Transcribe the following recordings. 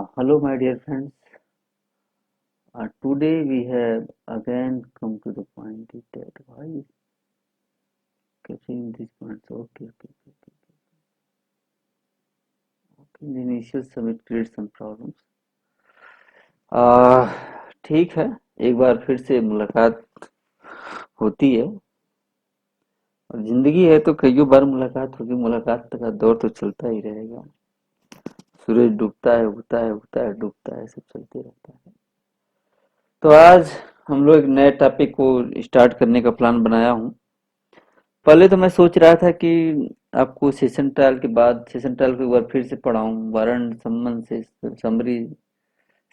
Hello, my dear friends. Today we have again come to the point that why is catching these points. Okay. The initial submit create some problems. आ, ठीक है। एक बार फिर से मुलाकात होती है और जिंदगी है तो कई बार मुलाकात होगी। मुलाकात का दौर तो चलता ही रहेगा। सूरज डूबता है, उगता है, उगता है, डूबता है, सब चलते रहता है। तो आज हम लोग एक नए टॉपिक को स्टार्ट करने का प्लान बनाया हूँ। पहले तो मैं सोच रहा था कि आपको सेशन ट्रायल के बाद सेशन ट्रायल को एक बार फिर से पढ़ाऊं, वारंट संबंध से समरी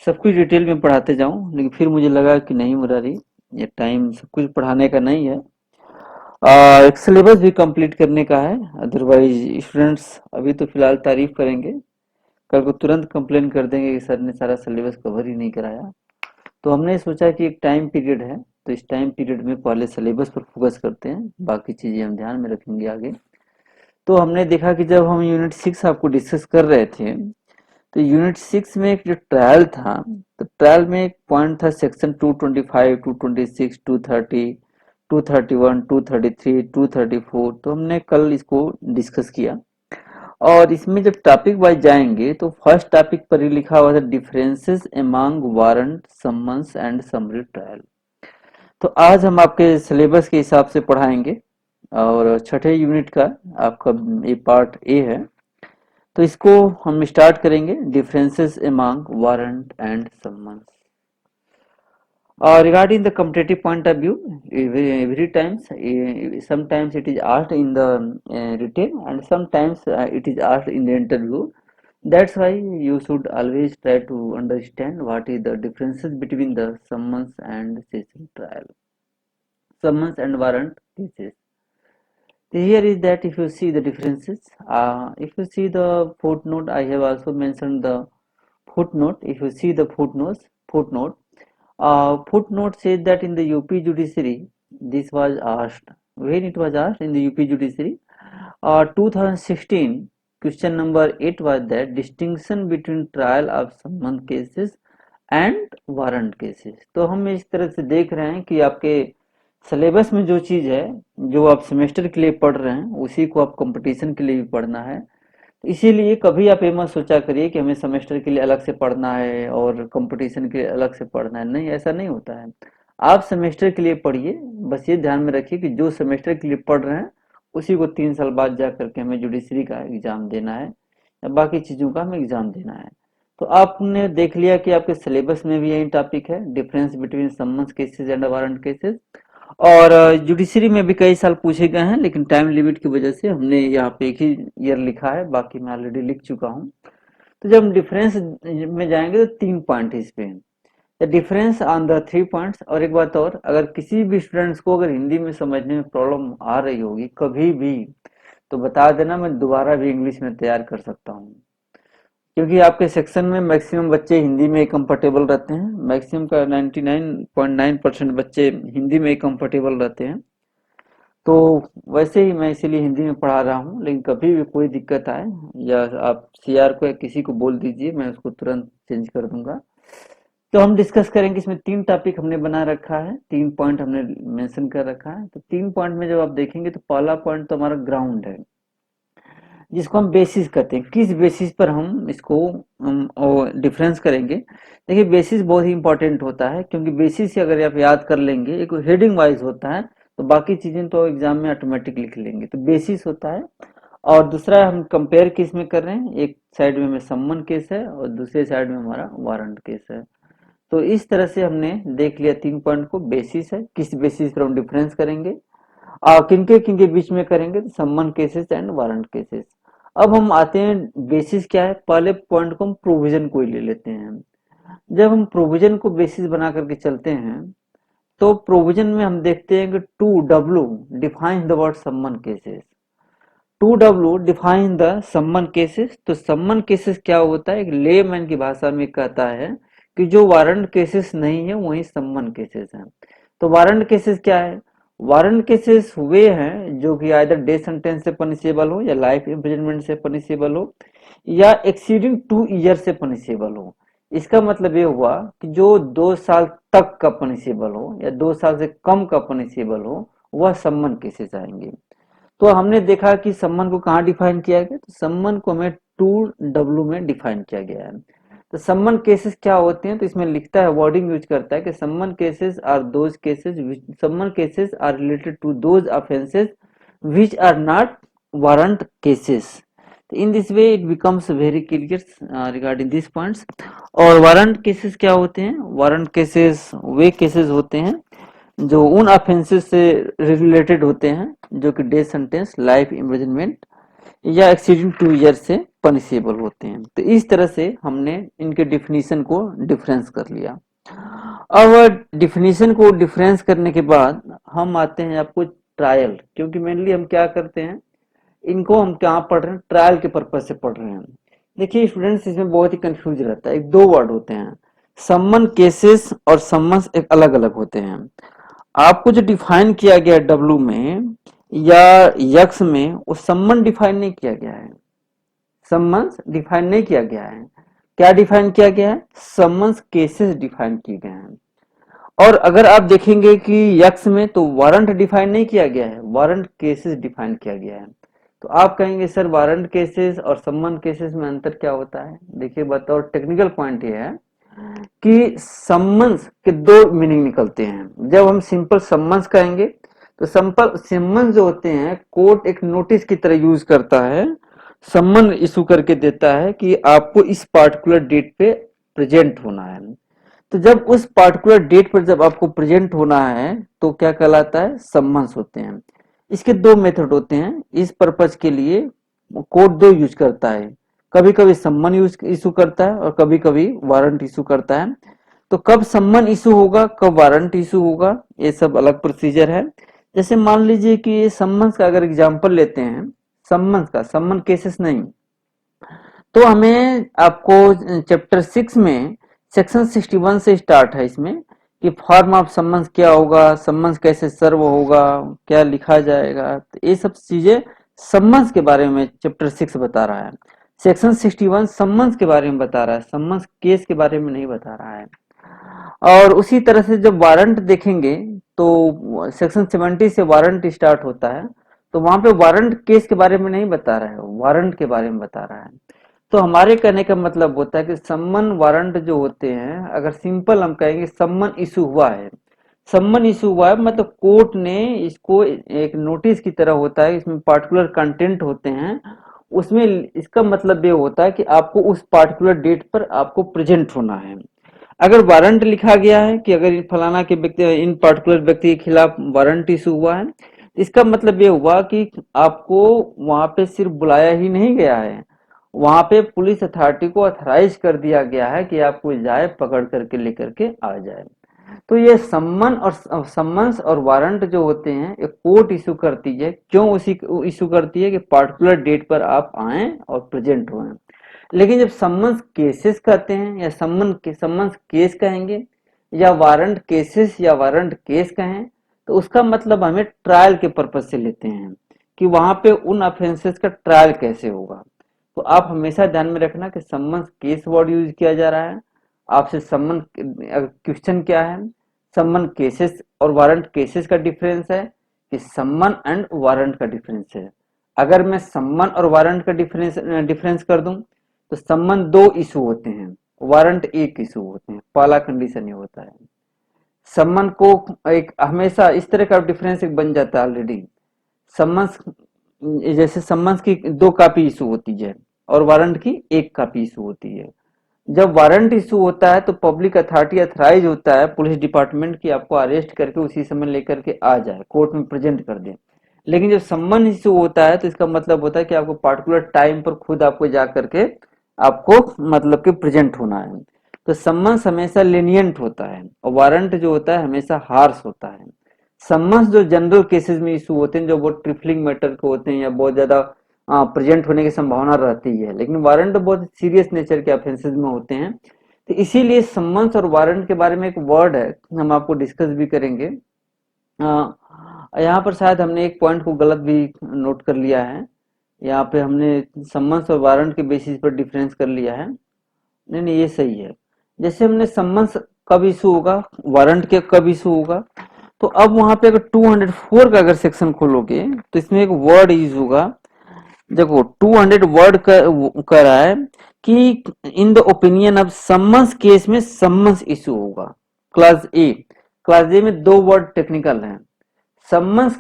सब कुछ डिटेल में पढ़ाते जाऊं, लेकिन फिर मुझे लगा कि नहीं मुरारी, ये टाइम सब कुछ पढ़ाने का नहीं है। एक सिलेबस भी कंप्लीट करने का है। अदरवाइज स्टूडेंट्स अभी तो फिलहाल तारीफ करेंगे, कल को तुरंत कंप्लेन कर देंगे कि सर ने सारा सिलेबस कवर ही नहीं कराया। तो हमने सोचा कि एक टाइम पीरियड है, तो इस टाइम पीरियड में पहले सिलेबस पर फोकस करते हैं, बाकी चीजें हम ध्यान में रखेंगे आगे। तो हमने देखा कि जब हम यूनिट 6 आपको डिस्कस कर रहे थे, तो यूनिट 6 में एक जो ट्रायल था, तो ट्रायल में एक पॉइंट था सेक्शन 225, 226, 230, 231, 233, 234। तो हमने कल इसको डिस्कस किया। और इसमें जब टॉपिक वाइज जाएंगे तो फर्स्ट टॉपिक पर ही लिखा हुआ था differences among warrant summons and summary trial. तो आज हम आपके सिलेबस के हिसाब से पढ़ाएंगे और छठे यूनिट का आपका ये पार्ट ए है। तो इसको हम स्टार्ट करेंगे differences among warrant and summons. Regarding the competitive point of view, every times, sometimes it is asked in the written and sometimes it is asked in the interview. That's why you should always try to understand what is the differences between the summons and session trial, summons and warrant cases. Here is that if you see the differences, if you see the footnote, I have also mentioned the footnote. If you see the footnote says that in the UP judiciary, this was asked. When it was asked in the UP judiciary, 2016, question number 8 was that distinction between trial of summon cases and warrant cases. तो हम इस तरह से देख रहे हैं कि आपके सिलेबस में जो चीज है, जो आप सेमेस्टर के लिए पढ़ रहे हैं, उसी को आप कंपटीशन के लिए भी पढ़ना है। तो इसीलिए कभी आप ये मत सोचा करिए कि हमें सेमेस्टर के लिए अलग से पढ़ना है और कंपटीशन के लिए अलग से पढ़ना है। नहीं, ऐसा नहीं होता है। आप सेमेस्टर के लिए पढ़िए, बस ये ध्यान में रखिए कि जो सेमेस्टर के लिए पढ़ रहे हैं उसी को 3 साल बाद जा करके हमें जुडिशरी का एग्जाम देना है या बाकी चीजों का हमें एग्जाम देना है। तो आपने देख लिया कि आपके सिलेबस में भी यही टॉपिक है, difference between summons cases and warrant cases. और जुडिशरी में भी कई साल पूछे गए हैं, लेकिन टाइम लिमिट की वजह से हमने यहाँ पे एक ही ईयर लिखा है, बाकी मैं ऑलरेडी लिख चुका हूँ। तो जब हम डिफरेंस में जाएंगे तो 3 पॉइंट इस पे, the difference on the 3 points. और एक बात और, अगर किसी भी स्टूडेंट्स को अगर हिंदी में समझने में प्रॉब्लम आ रही होगी कभी भी, तो बता देना, मैं दोबारा भी इंग्लिश में तैयार कर सकता हूँ। क्योंकि आपके सेक्शन में मैक्सिमम बच्चे हिंदी में कंफर्टेबल रहते हैं, मैक्सिमम का 99.9% बच्चे हिंदी में कंफर्टेबल रहते हैं। तो वैसे ही मैं इसीलिए हिंदी में पढ़ा रहा हूँ, लेकिन कभी भी कोई दिक्कत आए या आप सीआर को या किसी को बोल दीजिए, मैं उसको तुरंत चेंज कर दूंगा। तो हम डिस्कस करेंगे। इसमें 3 टॉपिक हमने बना रखा है, 3 पॉइंट हमने मेंशन कर रखा है। तो 3 पॉइंट में जब आप देखेंगे तो पहला पॉइंट तो हमारा ग्राउंड है, जिसको हम बेसिस कहते हैं। किस बेसिस पर हम इसको डिफरेंस करेंगे। देखिए, बेसिस बहुत ही इंपॉर्टेंट होता है, क्योंकि बेसिस से अगर आप याद कर लेंगे, एक हेडिंग वाइज होता है, तो बाकी चीजें तो एग्जाम में ऑटोमेटिक लिख लेंगे। तो बेसिस होता है। और दूसरा हम कंपेयर किस में कर रहे हैं, एक साइड में सम्मन केस है और दूसरे साइड में हमारा वारंट केस है। तो इस तरह से हमने देख लिया 3 पॉइंट को। बेसिस है, किस बेसिस पर हम डिफरेंस करेंगे, किनके किनके बीच में करेंगे, तो summons cases and warrant cases. अब हम आते हैं बेसिस क्या है। पहले पॉइंट को हम प्रोविजन को ही ले लेते हैं। जब हम प्रोविजन को बेसिस बना करके चलते हैं, तो प्रोविजन में हम देखते हैं कि 2W डिफाइन द वर्ड सम्मन केसेस। 2W डिफाइन द सम्मन केसेस। तो सम्मन केसेस क्या होता है, एक लेमैन की भाषा में कहता है कि जो वारंट केसेस नहीं है वही सम्मन केसेस हैं। तो वारंट केसेस क्या है, वारंट केसेस वे हैं जो कि आइदर डेथ सेंटेंस से पनिशेबल हो या लाइफ इम्प्रिजनमेंट से पनिशेबल हो या एक्सीडिंग 2 ईयर से पनिशेबल हो। इसका मतलब ये हुआ कि जो 2 साल तक का पनिशेबल हो या 2 साल से कम का पनिशेबल हो, वह सम्मन केसेस आएंगे। तो हमने देखा कि सम्मन को कहाँ डिफाइन किया गया, तो सम्मन को हमें 2W में डिफाइन किया गया है। तो सम्मन केसेस क्या होते हैं, तो इसमें लिखता है, वर्डिंग यूज करता है कि summons cases are those cases, summons cases are related to those offences which are not warrant cases. In this way it becomes very clear regarding these points। और वारंट केसेस क्या होते हैं, warrant cases वे cases होते हैं जो उन offences से related होते हैं जो कि डेथ सेंटेंस, लाइफ इम्प्रिजनमेंट या एक्सीडिंग 2 ईयर से पनिशेबल होते हैं। तो इस तरह से हमने इनके डिफिनीशन को डिफरेंस कर लिया। अब डिफिनीशन को डिफरेंस करने के बाद हम आते हैं आपको ट्रायल, क्योंकि मेनली हम क्या करते हैं, इनको हम क्या पढ़ रहे हैं, ट्रायल के पर्पज से पढ़ रहे हैं। देखिए स्टूडेंट्स, इसमें बहुत ही कंफ्यूज रहता है, एक दो वर्ड होते हैं, सम्मन केसेस और सम्मन्स एक अलग अलग होते हैं। आपको जो डिफाइन किया गया है डब्ल्यू में या यक्स में, वो सम्मन डिफाइन नहीं किया गया है, सम्मन्स डिफाइन नहीं किया गया है। क्या डिफाइन किया गया है, सम्मन्स केसेस डिफाइन किए गए हैं। और अगर आप देखेंगे कि यक्स में तो वारंट डिफाइन नहीं किया गया है, वारंट केसेस डिफाइन किया गया है। तो आप कहेंगे सर वारंट केसेस और सम्मन केसेस में अंतर क्या होता है। देखिए बताओ, टेक्निकल पॉइंट ये है कि सम्मन्स के दो मीनिंग निकलते हैं। जब हम सिंपल सम्मन्स कहेंगे तो सिंपल सम्मन्स जो होते हैं, कोर्ट एक नोटिस की तरह यूज करता है, सम्मन इशू करके देता है कि आपको इस पार्टिकुलर डेट पे प्रेजेंट होना है। तो जब उस पार्टिकुलर डेट पर जब आपको प्रेजेंट होना है तो क्या कहलाता है, सम्मन्स होते हैं। इसके दो मेथड होते हैं, इस पर्पज के लिए कोर्ट दो यूज करता है, कभी कभी सम्मन यूज इशू करता है और कभी कभी वारंट इशू करता है। तो कब सम्मन इशू होगा, कब वारंट इशू होगा, ये सब अलग प्रोसीजर है। जैसे मान लीजिए कि ये सम्मन्स का अगर एग्जांपल लेते हैं, सम्मन्स का, सम्मन केसेस नहीं, तो हमें आपको चैप्टर 6 में सेक्शन 61 से स्टार्ट है इसमें कि फॉर्म ऑफ सम्मन्स क्या होगा, सम्मन्स कैसे सर्व होगा, क्या लिखा जाएगा, तो ये सब चीजें सम्मन्स के बारे में चैप्टर 6 बता रहा है। सेक्शन 61 सम्मन्स के बारे में बता रहा है, सम्मन्स केस के बारे में नहीं बता रहा है। और उसी तरह से जब वारंट देखेंगे तो सेक्शन 70 से वारंट स्टार्ट होता है, तो वहां पे वारंट केस के बारे में नहीं बता रहा है, वारंट के बारे में बता रहा है। तो हमारे कहने का मतलब होता है कि सम्मन वारंट जो होते हैं, अगर सिंपल हम कहेंगे सम्मन इशू हुआ है, सम्मन इशू हुआ है मतलब कोर्ट ने इसको एक नोटिस की तरह होता है, इसमें पार्टिकुलर कंटेंट होते हैं, उसमें इसका मतलब ये होता है कि आपको उस पार्टिकुलर डेट पर आपको प्रेजेंट होना है। अगर वारंट लिखा गया है कि अगर फलाना के व्यक्ति, इन पार्टिकुलर व्यक्ति के खिलाफ वारंट इशू हुआ है, इसका मतलब ये हुआ कि आपको वहां पे सिर्फ बुलाया ही नहीं गया है, वहां पे पुलिस अथॉरिटी को अथराइज कर दिया गया है कि आपको जाए पकड़ करके लेकर के आ जाए। तो ये सम्मन और सम्मन्स और वारंट जो होते हैं, ये कोर्ट इशू करती है। क्यों उसी इशू करती है कि पार्टिकुलर डेट पर आप आए और प्रेजेंट हुए। लेकिन जब सम्मन्स केसेस कहते हैं या सम्मन्स केस कहेंगे या वारंट केसेस या वारंट केस कहें, तो उसका मतलब हमें ट्रायल के पर्पज से लेते हैं कि वहां पे उन ऑफेंसेस का ट्रायल कैसे होगा। तो आप हमेशा ध्यान में रखना कि सम्मन्स केस वर्ड यूज किया जा रहा है। आपसे सम्मन क्वेश्चन क्या है, सम्मन केसेस और वारंट केसेस का डिफरेंस है कि सम्मन एंड वारंट का डिफरेंस है। अगर मैं सम्मन और वारंट का डिफरेंस कर दूं तो सम्मन दो इशू होते हैं, वारंट एक इशू होते हैं, पहला कंडीशन ये होता है। सम्मन को एक हमेशा इस तरह का डिफरेंस एक बन जाता है ऑलरेडी, सम्मन्स जैसे सम्मन्स की दो कॉपी इशू होती है और वारंट की एक कॉपी इशू होती है। जब वारंट इशू होता है तो पब्लिक अथॉरिटी अथराइज होता है पुलिस डिपार्टमेंट की आपको अरेस्ट करके उसी समय लेकर के आ जाए, कोर्ट में प्रेजेंट कर दे। लेकिन जब सम्मन इशू होता है तो इसका मतलब होता है कि आपको पार्टिकुलर टाइम पर खुद आपको जा करके आपको मतलब कि प्रेजेंट होना है। तो सम्मन्स हमेशा लेनियंट होता है और वारंट जो होता है हमेशा हार्श होता है। सम्मन्स जो जनरल केसेस में इशू होते हैं, जो बहुत ट्रिफलिंग मैटर के होते हैं या बहुत ज्यादा प्रेजेंट होने की संभावना रहती है, लेकिन वारंट बहुत सीरियस नेचर के ऑफेंसेस में होते हैं। तो इसीलिए सम्मन्स और वारंट के बारे में एक वर्ड है, हम आपको डिस्कस भी करेंगे। यहाँ पर शायद हमने एक पॉइंट को गलत भी नोट कर लिया है। यहाँ पे हमने सम्मन्स और वारंट के बेसिस पर डिफरेंस कर लिया है। नहीं नहीं, ये सही है। जैसे हमने सम्मन्स कब इशू होगा, वारंट के कब इशू होगा, तो अब वहां पे अगर 204 का अगर सेक्शन खोलोगे तो इसमें एक वर्ड यूज होगा। देखो 200 वर्ड कर रहा है कि in the opinion of summons case में सम्मन्स इशू होगा। क्लास ए में दो वर्ड टेक्निकल हैं। सम्मन्स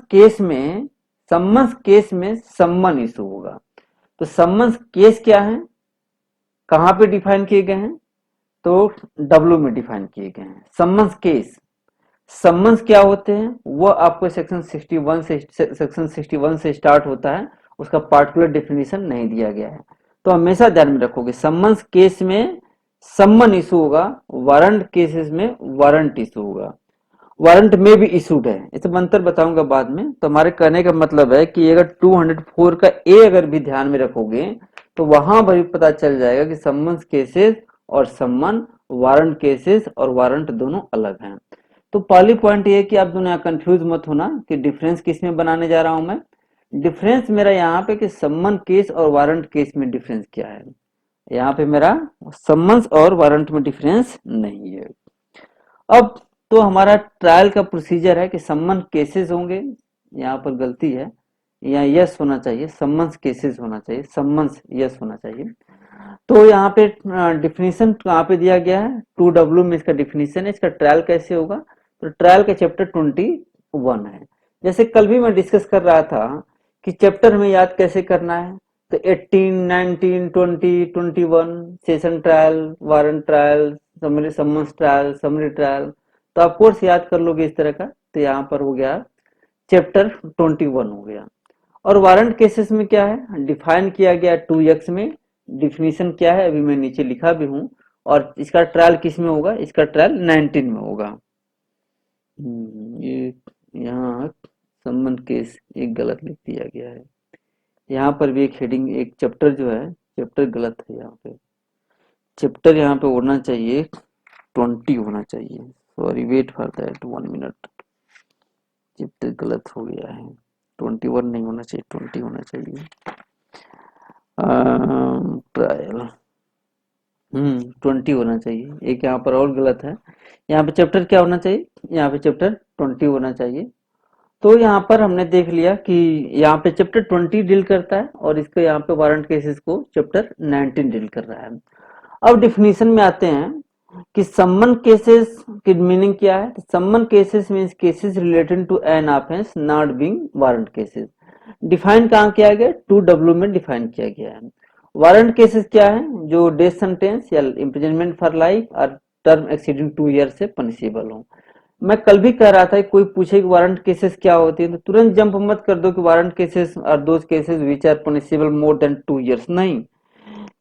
केस में सम्मन इशू होगा। तो सम्मन्स केस क्या है, कहां पे डिफाइन किए गए हैं, तो डब्ल्यू में डिफाइन किए गए हैं। सम्मन्स क्या होते हैं, वो आपको सेक्शन 61 से स्टार्ट होता है, उसका पार्टिकुलर डेफिनेशन नहीं दिया गया है। तो हमेशा ध्यान में रखोगे सम्मन्स केस में सम्मन इशू होगा, वारंट केसेस में वारंट इशू होगा। वारंट में भी इशूड है, इसे मंत्र बताऊंगा बाद में। तो हमारे कहने का मतलब है कि अगर 204 का ए अगर भी ध्यान में रखोगे तो वहां पर भी पता चल जाएगा कि सम्मन्स केसेस और सम्मन, वारंट केसेस और वारंट दोनों अलग हैं। तो पहली पॉइंट ये है कि आप दोनों कंफ्यूज मत होना कि डिफरेंस किस में बनाने जा रहा हूं मैं। डिफरेंस मेरा यहाँ पे कि सम्मन केस और वारंट केस में डिफरेंस क्या है। यहाँ पे मेरा सम्मन्स और वारंट में डिफरेंस नहीं है। अब तो हमारा ट्रायल का प्रोसीजर है कि सम्मन केसेस होंगे, यहाँ पर गलती है, यहाँ यस होना चाहिए, सम्मन्स केसेस होना चाहिए, सम्मन्स यस होना चाहिए। तो यहाँ पे डिफिनीशन कहाँ पे दिया गया है, 2W में इसका डिफिनीशन है। इसका ट्रायल कैसे होगा, तो ट्रायल का चैप्टर 21 है। जैसे कल भी मैं डिस्कस कर रहा था कि चैप्टर हमें याद कैसे करना है, तो 18, 19, 20, 21 session trial, warrant trial, summons trial, summary trial, तो आप कोर्स याद कर लोगे इस तरह का। तो यहाँ पर हो गया चैप्टर 21 हो गया। और वारंट केसेस में क्या है, डिफाइन किया गया 2x में। डिफिनीशन क्या है अभी मैं नीचे लिखा भी हूं। और इसका ट्रायल किस में होगा, इसका ट्रायल 19 में होगा। ये यहाँ सम्मन केस एक गलत लिख दिया गया है। यहाँ पर भी एक हेडिंग, एक चैप्टर जो है, चैप्टर गलत है। यहाँ पे चैप्टर यहाँ पे होना चाहिए 20 होना चाहिए। Sorry, wait for that 1 minute. Chapter गलत हो गया है, 21 नहीं होना चाहिए, 20 होना चाहिए। ट्रायल 20 होना चाहिए, एक यहाँ पर और गलत है। यहाँ पे चैप्टर क्या होना चाहिए, यहाँ पे चैप्टर 20 होना चाहिए। तो यहाँ पर हमने देख लिया कि यहाँ पे चैप्टर 20 डील करता है और इसको यहाँ पे वारंट केसेस को चैप्टर 19 डील कर रहा है। अब डिफिनीशन में आते हैं कि सम्मन केसेस की मीनिंग क्या है। Summons cases means cases related to an offence not being warrant cases. Define कहाँ किया गया, 2W में डिफाइन किया गया है। वारंट केसेस क्या है, जो डेथ सेंटेंस या इम्प्रिजनमेंट फॉर लाइफ और टर्म एक्सीडिंग 2 ईयर से पनिशेबल हो। मैं कल भी कह रहा था, कोई पूछे कि वारंट केसेस क्या होती है तो तुरंत जंप मत कर दो कि warrant cases are those cases which are punishable more than 2 years. नहीं,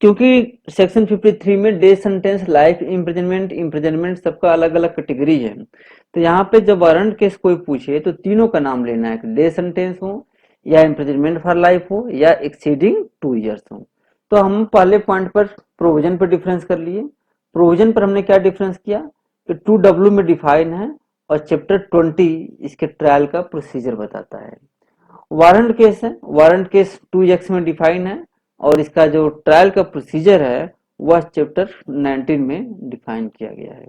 क्योंकि सेक्शन 53 में death sentence, life imprisonment, imprisonment सबका अलग अलग कैटेगरी है। तो यहाँ पे जब वारंट केस कोई पूछे तो तीनों का नाम लेना है, डेथ सेंटेंस हो या इम्प्रिजनमेंट फॉर लाइफ हो या एक्सीडिंग 2 इयर्स हो। तो हम पहले पॉइंट पर प्रोविजन पर डिफरेंस कर लिए। प्रोविजन पर हमने क्या डिफरेंस किया कि 2W में डिफाइन है और चैप्टर 20 इसके ट्रायल का प्रोसीजर बताता है। वारंट केस है, वारंट केस 2x में डिफाइन है और इसका जो ट्रायल का प्रोसीजर है वह चैप्टर 19 में डिफाइन किया गया है।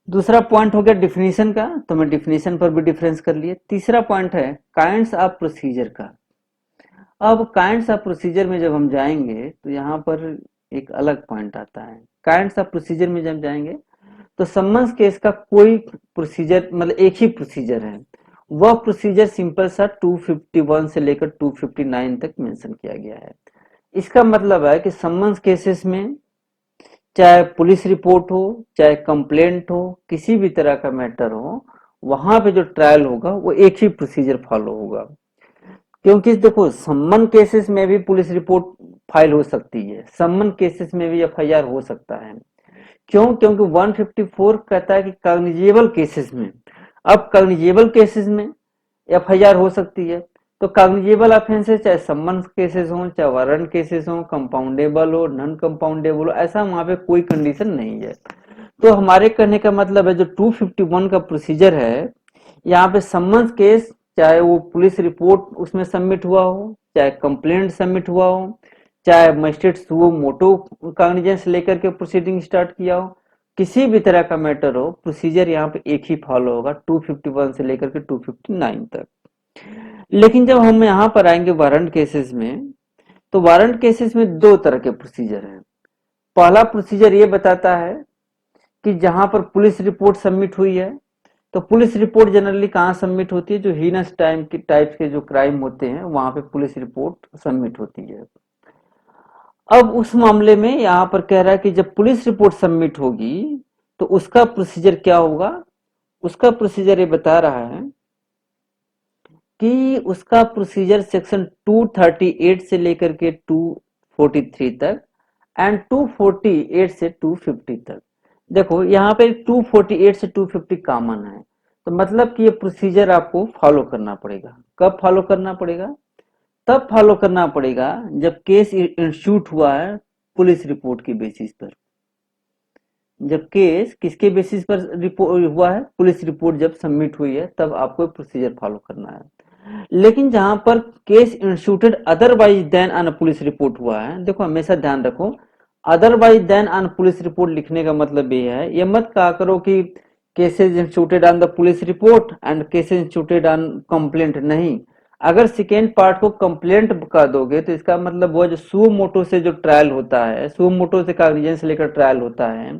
दूसरा पॉइंट हो गया डिफिनीशन का, तो मैं डिफिनीशन पर भी डिफरेंस कर लिए। तीसरा पॉइंट है काइंड्स ऑफ प्रोसीजर का। अब काइंड्स ऑफ प्रोसीजर में जब हम जाएंगे तो यहाँ पर एक अलग पॉइंट आता है। काइंड्स ऑफ प्रोसीजर में जब जाएंगे तो सम्मन्स केस का कोई प्रोसीजर, मतलब एक ही प्रोसीजर है। वह प्रोसीजर सिंपल सा 251 से लेकर 259 तक मेंशन किया गया है। इसका मतलब है कि सम्मन्स केसेस में चाहे पुलिस रिपोर्ट हो, चाहे कंप्लेंट हो, किसी भी तरह का मैटर हो, वहां पे जो ट्रायल होगा वो एक ही प्रोसीजर फॉलो होगा। क्योंकि देखो सम्मन केसेस में भी पुलिस रिपोर्ट फाइल हो सकती है, सम्मन केसेस में भी एफआईआर हो सकता है। क्यों, क्योंकि 154 कहता है कि कॉग्निजेबल केसेस में, अब कॉग्निजेबल केसेस में एफआईआर हो सकती है। तो कॉग्निजेबल ऑफेंसेस चाहे सम्मन केसेस हो, चाहे वारंट केसेस हो, कंपाउंडेबल हो, नॉन कंपाउंडेबल हो, ऐसा वहां पे कोई कंडीशन नहीं है। तो हमारे कहने का मतलब है जो 251 का प्रोसीजर है यहाँ पे सम्मन्स केस, चाहे वो पुलिस रिपोर्ट उसमें सबमिट हुआ हो, चाहे कंप्लेंट सबमिट हुआ हो, चाहे मजिस्ट्रेट सुओ मोटो कॉग्निजेंस लेकर के प्रोसीडिंग स्टार्ट किया हो, किसी भी तरह का मैटर हो, प्रोसीजर यहाँ पे एक ही फॉलो होगा 251 से लेकर के 259 तक। लेकिन जब हम यहाँ पर आएंगे वारंट केसेस में, तो वारंट केसेस में दो तरह के प्रोसीजर हैं। पहला प्रोसीजर ये बताता है कि जहां पर पुलिस रिपोर्ट सबमिट हुई है, तो पुलिस रिपोर्ट जनरली कहाँ सबमिट होती है, जो हीनस टाइप के जो क्राइम होते हैं वहां पे पुलिस रिपोर्ट सबमिट होती है। अब उस मामले में यहाँ पर कह रहा है कि जब पुलिस रिपोर्ट सबमिट होगी तो उसका प्रोसीजर क्या होगा। उसका प्रोसीजर ये बता रहा है कि उसका प्रोसीजर सेक्शन 238 से लेकर के 243 तक एंड 248 से 250 तक। देखो यहाँ पे 248 से 250 कॉमन है, तो मतलब कि ये प्रोसीजर आपको फॉलो करना पड़ेगा। कब फॉलो करना पड़ेगा? तब फॉलो करना पड़ेगा जब केस इंस्टीट्यूट हुआ है पुलिस रिपोर्ट के बेसिस पर। जब केस किसके बेसिस पर रिपोर्ट हुआ है, पुलिस रिपोर्ट जब सबमिट हुई है, तब आपको प्रोसीजर फॉलो करना है। लेकिन जहां पर case instituted otherwise than on police report हुआ है, देखो हमेशा ध्यान रखो, otherwise than on police report लिखने का मतलब ये है, ये मत कहा करो कि cases instituted on the police report and cases instituted on complaint. नहीं, अगर सेकेंड पार्ट को कंप्लेंट कर दोगे तो इसका मतलब वो जो सुओ मोटो से जो ट्रायल होता है, सुओ मोटो से कॉग्निजेंस लेकर ट्रायल होता है,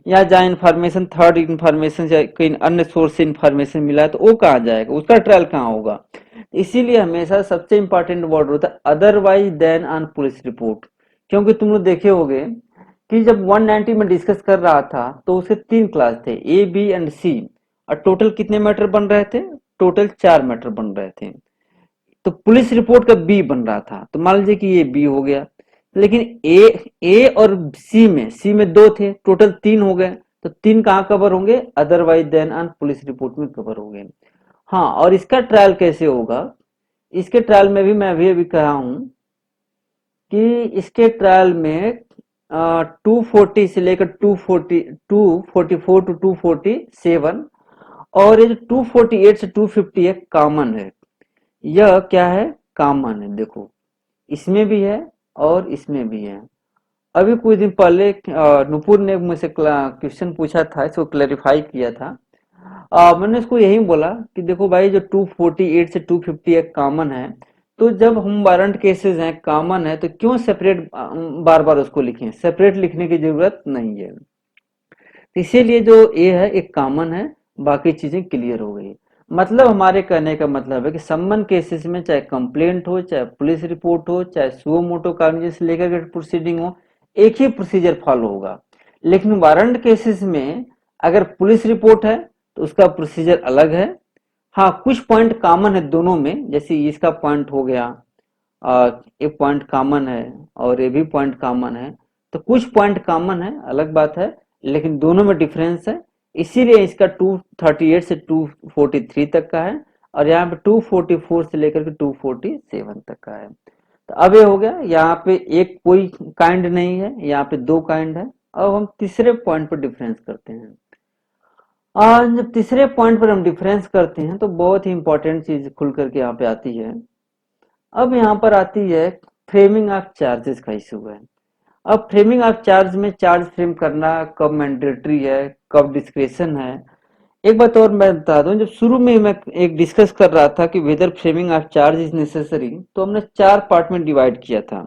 या जहाँ इन्फॉर्मेशन थर्ड इन्फॉर्मेशन या कहीं अन्य सोर्स से इन्फॉर्मेशन मिला है, तो वो कहाँ जाएगा, उसका ट्रायल कहाँ होगा। इसीलिए हमेशा सबसे इंपॉर्टेंट वर्ड होता है otherwise than on police report. क्योंकि तुम लोग देखे होगे कि जब 190 में डिस्कस कर रहा था तो उसके 3 क्लास थे, ए बी एंड सी, और टोटल कितने मैटर बन रहे थे? टोटल 4 मैटर बन रहे थे। तो पुलिस रिपोर्ट का बी बन रहा था, तो मान लीजिए कि ये बी हो गया। लेकिन ए और सी में 2 थे, टोटल 3 हो गए। तो 3 कहाँ कवर होंगे? Otherwise than on police report में कवर हो गए। हाँ, और इसका ट्रायल कैसे होगा? इसके ट्रायल में भी मैं अभी कहा हूं कि इसके ट्रायल में 240 से लेकर 244 टू 247, और ये जो 248 से 250 है कॉमन है। यह क्या है? कॉमन है। देखो इसमें भी है और इसमें भी है। अभी कुछ दिन पहले नुपुर ने मुझसे क्वेश्चन पूछा था, इसको क्लैरिफाई किया था। मैंने उसको यही बोला कि देखो भाई, जो 248 से 250 एक कॉमन है, तो जब हम वारंट केसेस हैं कॉमन है, तो क्यों सेपरेट बार बार उसको लिखें? सेपरेट लिखने की जरूरत नहीं है। इसीलिए जो ए है एक कॉमन है, बाकी चीजें क्लियर हो गई। मतलब हमारे कहने का मतलब है कि सम्मन केसेस में चाहे कंप्लेंट हो, चाहे पुलिस रिपोर्ट हो, चाहे सुओ मोटो कॉग्निजेंस लेकर के प्रोसीडिंग हो, एक ही प्रोसीजर फॉलो होगा। लेकिन वारंट केसेस में अगर पुलिस रिपोर्ट है तो उसका प्रोसीजर अलग है। हाँ, कुछ पॉइंट कॉमन है दोनों में, जैसे इसका पॉइंट हो गया, एक पॉइंट कॉमन है और ये भी पॉइंट कॉमन है, तो कुछ पॉइंट कॉमन है, अलग बात है, लेकिन दोनों में डिफरेंस है। इसीलिए इसका 238 से 243 तक का है, और यहाँ पे 244 से लेकर के 247 तक का है। तो अब ये हो गया, यहाँ पे एक कोई काइंड नहीं है, यहाँ पे 2 काइंड है। अब हम तीसरे पॉइंट पर डिफरेंस करते हैं। और जब तीसरे पॉइंट पर हम डिफरेंस करते हैं तो बहुत ही इंपॉर्टेंट चीज खुल करके यहाँ पे आती है। अब यहाँ पर आती है फ्रेमिंग ऑफ चार्जेस का इशू है। अब फ्रेमिंग ऑफ चार्ज में चार्ज फ्रेम करना कब मैंडेटरी है, कब डिस्क्रेशन है। एक बात और मैं बता दूं, जब शुरू में मैं एक डिस्कस कर रहा था कि whether framing of charge is necessary, तो हमने 4 पार्ट में डिवाइड किया था।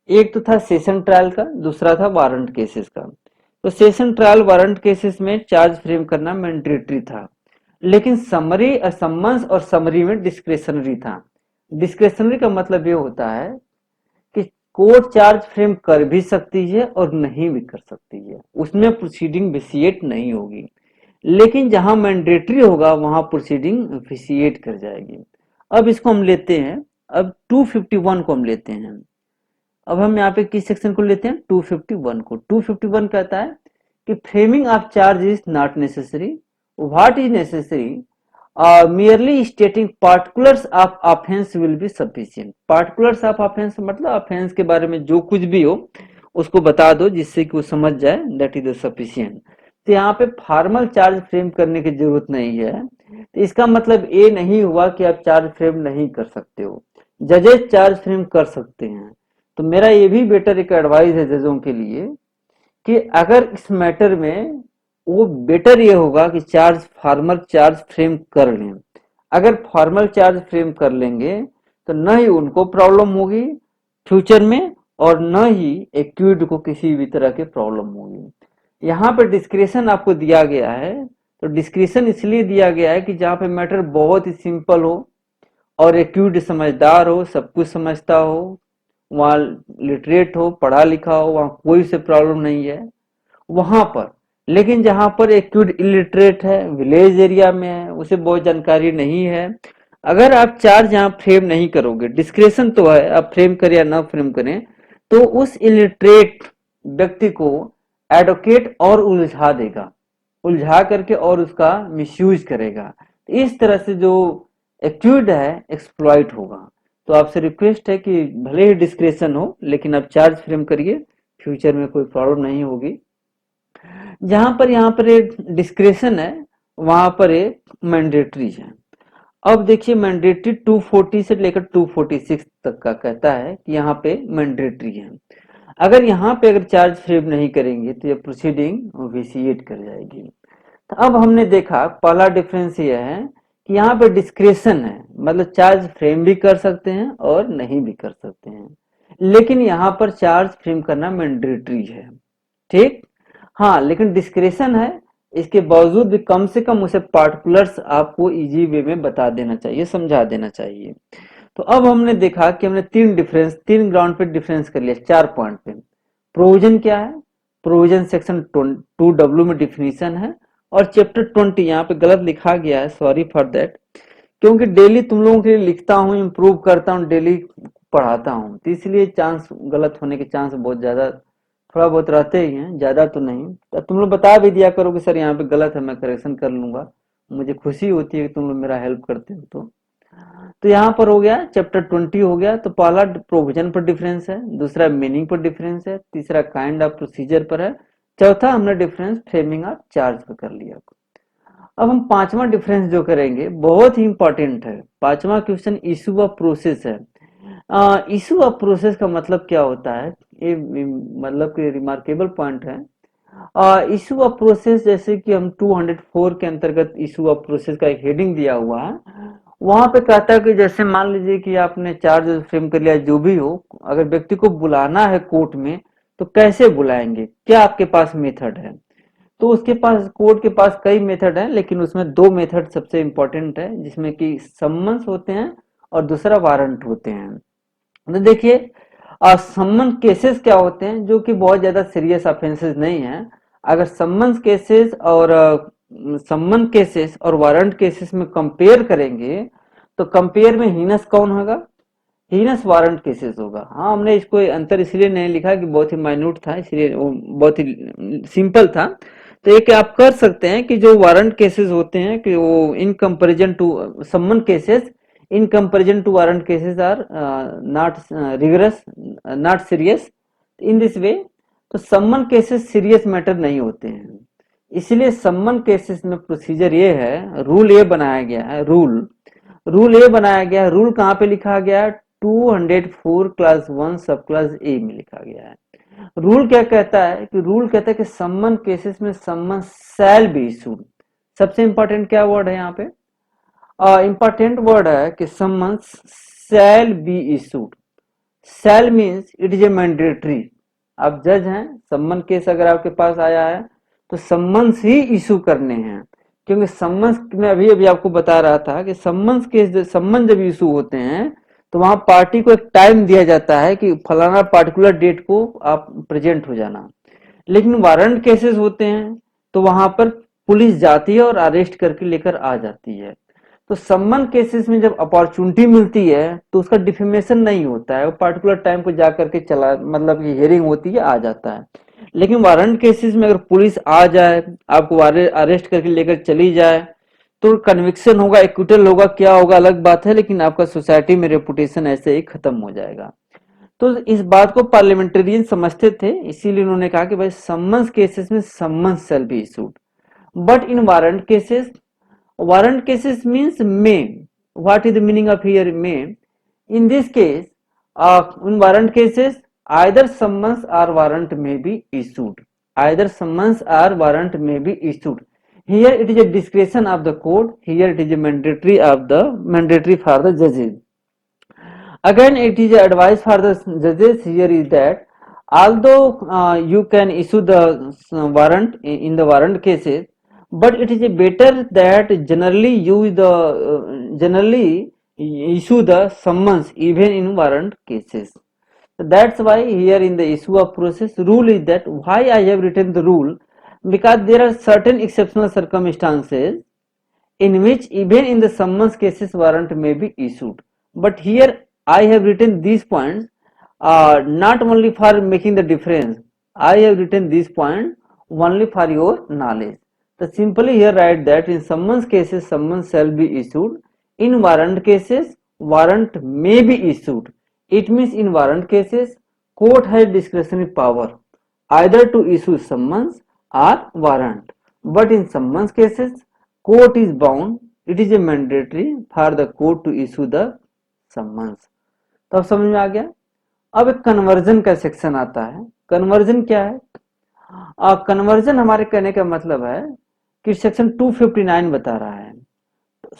एक तो था सेशन ट्रायल का, दूसरा था वारंट केसेस का। तो सेशन ट्रायल वारंट केसेस में चार्ज फ्रेम करना मैंडेटरी था, लेकिन समरी समन्स और समरी में डिस्क्रेशनरी था। डिस्क्रेशनरी का मतलब ये होता है कि कोर्ट चार्ज फ्रेम कर भी सकती है और नहीं भी कर सकती है, उसमें प्रोसीडिंग विसिएट नहीं होगी। लेकिन जहां मैंडेटरी होगा वहां प्रोसीडिंग विसिएट कर जाएगी। अब इसको हम लेते हैं, अब 251 को हम लेते हैं। अब हम यहाँ पे किस सेक्शन को लेते हैं? 251 को। 251 कहता है कि framing of charge is not necessary. What is necessary? merely stating particulars of offense will be sufficient। particulars of offense मतलब offense के बारे में जो कुछ भी हो उसको बता दो, जिससे कि वो समझ जाए, that is sufficient। तो यहाँ पे फॉर्मल चार्ज फ्रेम करने की जरूरत नहीं है। तो इसका मतलब ये नहीं हुआ कि आप चार्ज फ्रेम नहीं कर सकते हो, जजेस चार्ज फ्रेम कर सकते हैं। तो मेरा ये भी बेटर एक एडवाइस है जजों के लिए कि अगर इस मैटर में वो बेटर ये होगा कि चार्ज फॉर्मल चार्ज फ्रेम कर लें। अगर फॉर्मल चार्ज फ्रेम कर लेंगे तो न ही उनको प्रॉब्लम होगी फ्यूचर में, और न ही एक्यूड को किसी भी तरह के प्रॉब्लम होगी। यहाँ पर डिस्क्रिशन आपको दिया गया है, तो डिस्क्रिशन इसलिए दिया गया है कि जहाँ पे मैटर बहुत ही सिंपल हो और एक्यूड समझदार हो, सब कुछ समझता हो, वहाँ लिटरेट हो, पढ़ा लिखा हो, वहाँ कोई से प्रॉब्लम नहीं है वहां पर। लेकिन जहां पर एक्यूट इलिटरेट है, विलेज एरिया में है, उसे बहुत जानकारी नहीं है, अगर आप चार्ज यहाँ फ्रेम नहीं करोगे, डिस्क्रिशन तो है आप फ्रेम करें या ना फ्रेम करें, तो उस इलिटरेट व्यक्ति को एडवोकेट और उलझा देगा, उलझा करके और उसका मिसयूज करेगा। तो इस तरह से जो एक्यूड है एक्सप्लॉइट होगा। तो आपसे रिक्वेस्ट है कि भले ही डिस्क्रिशन हो लेकिन आप चार्ज फ्रेम करिए, फ्यूचर में कोई प्रॉब्लम नहीं होगी। जहां पर यहाँ पर एक डिस्क्रिशन है वहां पर एक मैंडेटरी है। अब देखिए मैंडेटरी 240 से लेकर 246 तक का कहता है कि यहाँ पे मैंडेटरी है। अगर यहाँ पे अगर चार्ज फ्रेम नहीं करेंगे तो ये प्रोसीडिंग विसिएट कर जाएगी। तो अब हमने देखा पहला डिफरेंस ये है कि यहाँ पे डिस्क्रिशन है, मतलब चार्ज फ्रेम भी कर सकते हैं और नहीं भी कर सकते हैं, लेकिन यहाँ पर चार्ज फ्रेम करना मैंडेटरी है। ठीक, हाँ, लेकिन डिस्क्रिशन है, इसके बावजूद भी कम से कम उसे पार्टिकुलर्स आपको इजी वे में बता देना चाहिए, समझा देना चाहिए। तो अब हमने देखा कि हमने तीन ग्राउंड पे डिफरेंस कर लिया, 4 पॉइंट पे। प्रोविजन क्या है? प्रोविजन सेक्शन 2W में डिफिनीशन है, और चैप्टर 20 यहाँ पे गलत लिखा गया है, सॉरी फॉर दैट, क्योंकि डेली तुम लोगों के लिए लिखता हूँ, इम्प्रूव करता हूँ, डेली पढ़ाता हूँ, तो इसलिए चांस गलत होने के चांस बहुत ज्यादा थोड़ा बहुत रहते ही हैं, ज्यादा तो नहीं। तो तुम लोग बता भी दिया करो कि सर यहाँ पे गलत है, मैं करेक्शन कर लूंगा, मुझे खुशी होती है कि तुम लोग मेरा हेल्प करते हो। तो यहाँ पर हो गया चैप्टर 20 हो गया। तो पहला प्रोविजन पर डिफरेंस है, दूसरा मीनिंग पर डिफरेंस है, तीसरा काइंड ऑफ प्रोसीजर पर है, चौथा हमने डिफरेंस फ्रेमिंग ऑफ चार्ज पर कर लिया। अब हम पांचवा डिफरेंस जो करेंगे बहुत ही इंपॉर्टेंट है। पांचवा क्वेश्चन इशू ऑफ प्रोसेस है। इशू ऑफ प्रोसेस का मतलब क्या होता है, ये मतलब कि रिमार्केबल पॉइंट है। इशू ऑफ प्रोसेस, जैसे कि हम 204 के अंतर्गत इशू ऑफ प्रोसेस का एक हेडिंग दिया हुआ है, वहां पे कहता है कि जैसे मान लीजिए कि आपने चार्ज फ्रेम कर लिया, जो भी हो, अगर व्यक्ति को बुलाना है कोर्ट में तो कैसे बुलाएंगे, क्या आपके पास मेथड है? तो उसके पास, कोर्ट के पास कई मेथड हैं, लेकिन उसमें दो मेथड सबसे इंपॉर्टेंट है, जिसमें कि सम्मन्स होते हैं और दूसरा वारंट होते हैं। तो देखिए सम्मन केसेस क्या होते हैं, जो कि बहुत ज्यादा सीरियस ऑफेंसेस नहीं है। अगर सम्मन केसेस और वारंट केसेस में कंपेयर करेंगे तो कंपेयर में हीनस कौन होगा? हीनस वारंट केसेस होगा। हाँ, हमने इसको अंतर इसलिए नहीं लिखा कि बहुत ही माइन्यूट था, इसलिए वो बहुत ही सिंपल था। तो एक आप कर सकते हैं कि जो वारंट केसेस होते हैं कि वो in comparison to summons cases, in comparison to warrant cases are not rigorous, not serious in this way. तो सम्मन केसेस सीरियस मैटर नहीं होते हैं, इसलिए सम्मन केसेस में प्रोसीजर ये है, रूल ये बनाया गया है, रूल ये बनाया गया है। रूल कहाँ पे लिखा गया है? 204 क्लास 1 सब क्लास ए में लिखा गया है। रूल क्या कहता है कि रूल कहता है कि सम्मन केसेस में सम्मन शैल बी इशूड। सबसे इंपॉर्टेंट क्या वर्ड है यहाँ पे? इंपॉर्टेंट वर्ड है कि summons shall be issued. Shall means it is a mandatory. आप जज हैं, सम्मन केस अगर आपके पास आया है तो सम्मन्स ही इशू करने हैं, क्योंकि सम्मन्स में अभी अभी आपको बता रहा था कि सम्मन्स केस, सम्मन जब इशू होते हैं तो वहां पार्टी को एक टाइम दिया जाता है कि फलाना पार्टिकुलर डेट को आप प्रेजेंट हो जाना। लेकिन वारंट केसेस होते हैं तो वहां पर पुलिस जाती है और अरेस्ट करके लेकर आ जाती है। तो सम्मन केसेस में जब अपॉर्चुनिटी मिलती है तो उसका डिफेमेशन नहीं होता है, वो पर्टिकुलर टाइम को जा करके चला, मतलब कि हियरिंग होती है, आ जाता है। लेकिन वारंट केसेस में अगर पुलिस आ जाए, आपको अरेस्ट करके लेकर चली जाए, तो कन्विक्शन होगा, एक्विटल होगा, क्या होगा अलग बात है, लेकिन आपका सोसाइटी में रेपुटेशन ऐसे ही खत्म हो जाएगा। तो इस बात को पार्लियामेंटेरियन समझते थे, इसीलिए उन्होंने कहा कि भाई सम्मन्स केसेस में summons shell be issued, but in warrant cases Warrant cases means may. What is the meaning of here may? In this case, in warrant cases, either summons or warrant may be issued. Either summons or warrant may be issued. Here it is a discretion of the court. Here it is a mandatory for the judges. Again, it is advice for the judges here is that although you can issue the warrant in the warrant cases, but it is better that generally issue the summons even in warrant cases. So that's why here in the issue of process rule is that why I have written the rule, because there are certain exceptional circumstances in which even in the summons cases warrant may be issued. But here I have written these points not only for making the difference, I have written these points only for your knowledge. So simply here write that in summons cases summons shall be issued, in warrant cases warrant may be issued. It means in warrant cases court has discretionary power either to issue summons or warrant, but in summons cases court is bound, it is a mandatory for the court to issue the summons. तो अब समझ में आ गया। अब एक conversion का section आता है। कन्वर्जन क्या है? कन्वर्जन हमारे कहने का मतलब है कि सेक्शन 259 बता रहा है,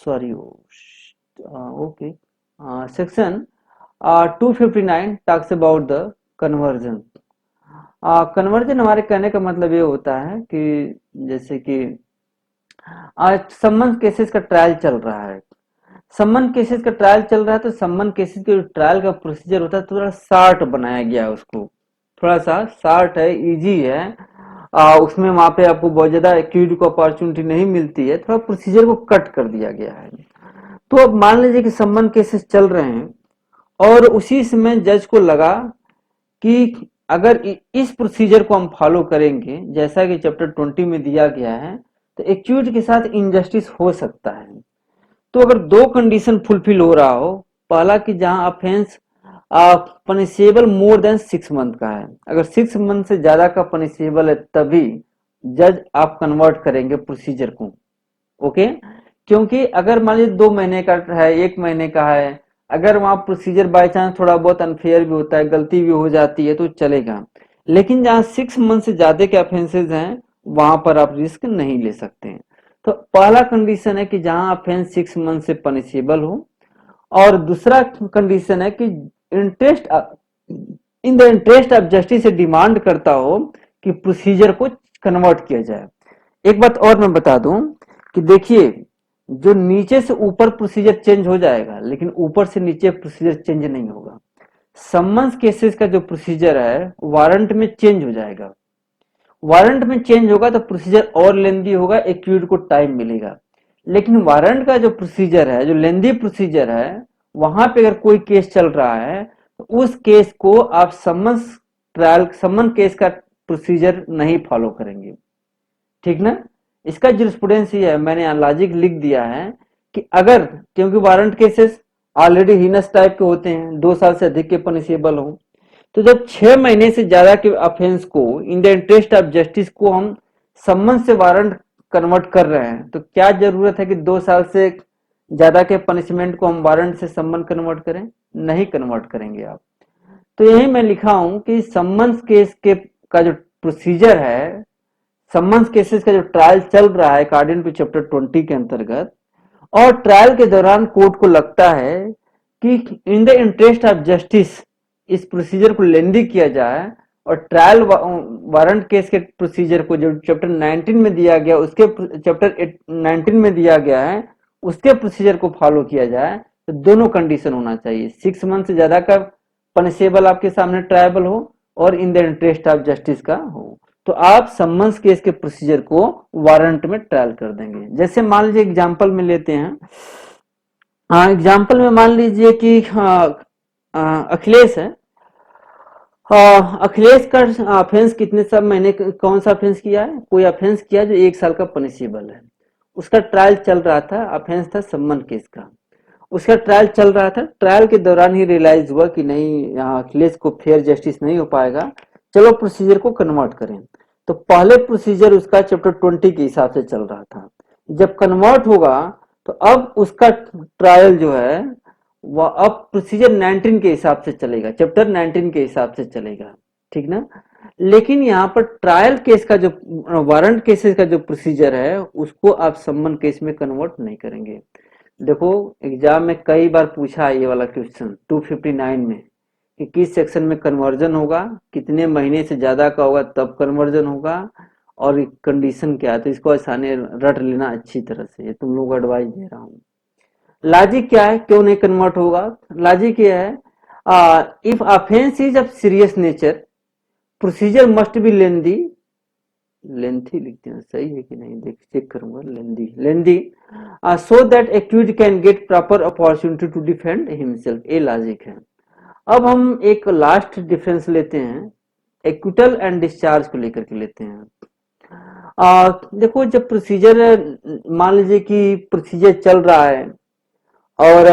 sorry okay, section 259 talks about the conversion. Conversion हमारे कहने का मतलब ये होता है कि जैसे कि सम्मन केसेस का ट्रायल चल रहा है, सम्मन केसेस का ट्रायल चल रहा है, तो सम्मन केसेस के जो ट्रायल का प्रोसीजर होता है थोड़ा शार्ट बनाया गया है, उसको थोड़ा सा शार्ट है, इजी है, उसमें वहां पे आपको बहुत ज्यादा एक्यूज को अपॉर्चुनिटी नहीं मिलती है, थोड़ा प्रोसीजर को कट कर दिया गया है। तो अब मान लीजिए कि सम्मन केसेस चल रहे हैं और उसी समय जज को लगा कि अगर इस प्रोसीजर को हम फॉलो करेंगे जैसा कि चैप्टर 20 में दिया गया है तो एक्यूज के साथ इनजस्टिस हो सकता है। तो अगर दो कंडीशन फुलफिल हो रहा हो, पहला कि जहां offence punishable more then 6 month का है, अगर 6 मंथ से ज्यादा का पनिशेबल है तभी जज आप कन्वर्ट करेंगे प्रोसीजर को, ओके। क्योंकि अगर मान लीजिए 2 महीने का है, 1 महीने का है, अगर वहां प्रोसीजर बाय चांस थोड़ा बहुत अनफेयर भी होता है, गलती भी हो जाती है तो चलेगा, लेकिन जहां 6 मंथ से ज्यादा के ऑफेंसेज हैं वहां पर आप रिस्क नहीं ले सकते हैं। तो पहला कंडीशन है कि जहां ऑफेंस 6 मंथ से पनिशेबल हो, और दूसरा कंडीशन है कि interest in the interest of justice से डिमांड करता हो कि प्रोसीजर को कन्वर्ट किया जाए। एक बात और मैं बता दूं कि देखिए, जो नीचे से ऊपर प्रोसीजर चेंज हो जाएगा लेकिन ऊपर से नीचे प्रोसीजर चेंज नहीं होगा। सम्मन्स केसेस का जो प्रोसीजर है वारंट में चेंज हो जाएगा, वारंट में चेंज होगा तो प्रोसीजर और लेंदी होगा, एक्यूज को टाइम मिलेगा। लेकिन वारंट का जो प्रोसीजर है, जो लेंदी प्रोसीजर है, वहां पे अगर कोई केस चल रहा है तो उस केस को आप सम्मन केस का प्रोसीजर नहीं फॉलो करेंगे, ठीक ना। इसका जुरिस्प्रूडेंस ये है, मैंने लॉजिक लिख दिया है कि अगर, क्योंकि warrant cases already heinous type के होते हैं, 2 साल से अधिक के पनिशेबल हो, तो जब 6 महीने से ज्यादा के ऑफेंस को in the interest of justice को हम सम्मन से वारंट कन्वर्ट कर रहे हैं, तो क्या जरूरत है कि 2 साल से ज्यादा के पनिशमेंट को हम वारंट से सम्मन कन्वर्ट करें? नहीं कन्वर्ट करेंगे आप। तो यही मैं लिखा हूं कि सम्मन्स केस के का जो प्रोसीजर है, सम्मन्स केसेस का जो ट्रायल चल रहा है अकॉर्डिंग टू चैप्टर 20 के अंतर्गत, और ट्रायल के दौरान कोर्ट को लगता है कि in the interest of justice इस प्रोसीजर को लेंदी किया जाए, और ट्रायल वारंट केस के प्रोसीजर को जो चैप्टर 19 में दिया गया, उसके चैप्टर 19 में दिया गया है उसके प्रोसीजर को फॉलो किया जाए, तो दोनों कंडीशन होना चाहिए, 6 मंथ से ज्यादा का पनिशेबल आपके सामने ट्रायबल हो और in the interest of justice का हो, तो आप सम्मन्स केस के प्रोसीजर को वारंट में ट्रायल कर देंगे। जैसे मान लीजिए एग्जांपल में लेते हैं, एग्जांपल में मान लीजिए कि अखिलेश है, अखिलेश का ऑफेंस कितने सब महीने, कौन सा ऑफेंस किया है? कोई ऑफेंस किया जो 1 साल का पनिशेबल है, उसका ट्रायल चल रहा था, ऑफेंस था सम्मन केस का, उसका ट्रायल चल रहा था। ट्रायल के दौरान ही रियलाइज हुआ कि नहीं, अखिलेश को फेयर जस्टिस नहीं हो पाएगा, चलो प्रोसीजर को कन्वर्ट करें। तो पहले प्रोसीजर उसका चैप्टर 20 के हिसाब से चल रहा था, जब कन्वर्ट होगा तो अब उसका ट्रायल जो है वह अब प्रोसीजर 19 के हिसाब से चलेगा, चैप्टर 19 के हिसाब से चलेगा, ठीक ना। लेकिन यहाँ पर ट्रायल केस का जो वारंट केसेस का जो प्रोसीजर है उसको आप सम्मन केस में कन्वर्ट नहीं करेंगे। देखो एग्जाम में कई बार पूछा है ये वाला क्वेश्चन 259 में कि किस सेक्शन में कन्वर्जन होगा, कितने महीने से ज्यादा का होगा तब कन्वर्जन होगा, और कंडीशन क्या है। तो इसको आसानी रट लेना अच्छी तरह से, ये तुम लोग को एडवाइस दे रहा हूँ। लॉजिक क्या है, क्यों नहीं कन्वर्ट होगा? लॉजिक ये है, if offence is of serious nature procedure must be lengthy, lengthy लिखते हैं सही है कि नहीं देख चेक करूंगा, lengthy lengthy, so that accused can get proper opportunity to defend himself, ये लॉजिक है। अब हम एक लास्ट डिफरेंस लेते हैं, एक्विटल एंड डिस्चार्ज को लेकर के लेते हैं। देखो जब प्रोसीजर, मान लीजिए कि प्रोसीजर चल रहा है और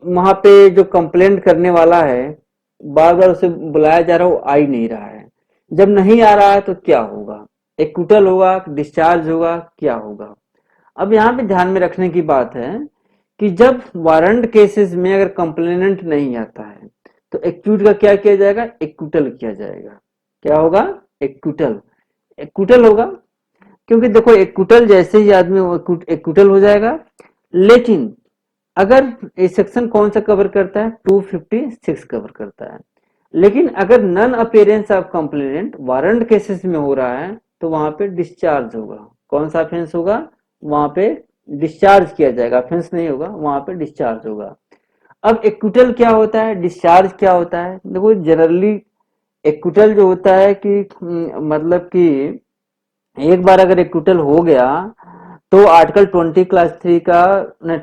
वहां पे जो कंप्लेंट करने वाला है बार बार उसे बुलाया जा रहा है, वो आ ही नहीं रहा है। जब नहीं आ रहा है तो क्या होगा, एक्विटल होगा, डिस्चार्ज होगा, क्या होगा? अब यहाँ पे ध्यान में रखने की बात है कि जब वारंट केसेस में अगर कंप्लेनेंट नहीं आता है तो एक्यूट का क्या किया जाएगा, एक्विटल किया जाएगा। क्या होगा, एक्विटल, एक्विटल होगा। क्योंकि देखो एक्विटल जैसे ही आदमी एक्विटल हो जाएगा। लेकिन अगर ये सेक्शन कौन सा कवर करता है, 256 कवर करता है। लेकिन अगर non appearance of complainant warrant cases में हो रहा है तो वहां पे डिस्चार्ज होगा। कौन सा ऑफेंस होगा, वहां पे डिस्चार्ज किया जाएगा, ऑफेंस नहीं होगा, वहां पे डिस्चार्ज होगा। अब एक्विटल क्या होता है, डिस्चार्ज क्या होता है? देखो जनरली एक्विटल जो होता है कि मतलब कि एक बार अगर एक्विटल हो गया तो आर्टिकल 20 क्लास 3 का,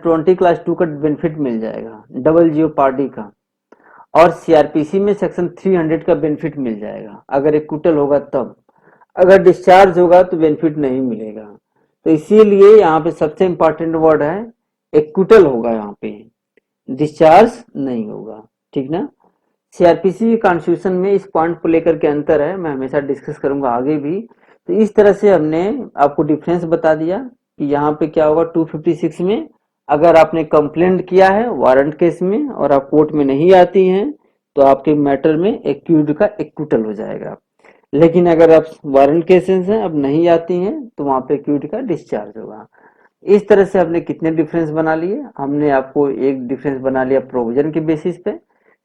20 क्लास 2 का बेनिफिट मिल जाएगा, डबल जीओ पार्टी का, और सीआरपीसी में सेक्शन 300 का बेनिफिट मिल जाएगा अगर एक्विटल होगा तब। अगर डिस्चार्ज होगा तो बेनिफिट नहीं मिलेगा। तो इसीलिए यहाँ पे सबसे इंपॉर्टेंट वर्ड है एक्विटल होगा, यहाँ पे डिस्चार्ज नहीं होगा, ठीक ना। सीआरपीसी कॉन्स्टिट्यूशन में इस पॉइंट को लेकर के अंतर है, मैं हमेशा डिस्कस करूंगा आगे भी। तो इस तरह से हमने आपको डिफरेंस बता दिया कि यहाँ पे क्या होगा 256 में, अगर आपने कंप्लेंट किया है वारंट केस में और आप कोर्ट में नहीं आती हैं तो आपके मैटर में एक्यूज का एक्विटल हो जाएगा। लेकिन अगर आप वारंट केसेस हैं अब नहीं आती हैं तो वहां पे एक्यूज का डिस्चार्ज होगा। इस तरह से हमने कितने डिफरेंस बना लिए, हमने आपको एक डिफरेंस बना लिया प्रोविजन के बेसिस पे,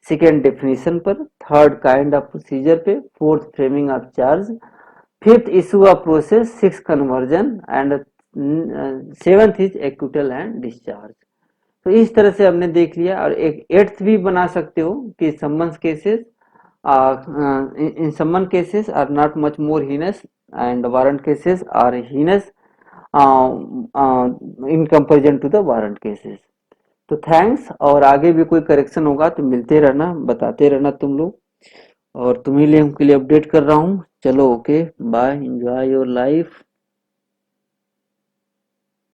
सेकेंड डेफिनेशन पर, थर्ड काइंड ऑफ प्रोसीजर पे, fourth framing of charge, fifth issue of process, six conversion and seventh is acquittal and discharge. तो इस तरह से हमने देख लिया। और एक एट्थ भी बना सकते हो कि summons cases, in summon cases are not much more heinous and warrant cases are heinous uh, uh, in comparison to the warrant cases। तो थैंक्स, और आगे भी कोई करेक्शन होगा तो मिलते रहना, बताते रहना तुम लोग, और तुम्ही लिए के लिए अपडेट कर रहा हूँ। चलो okay bye, enjoy your life.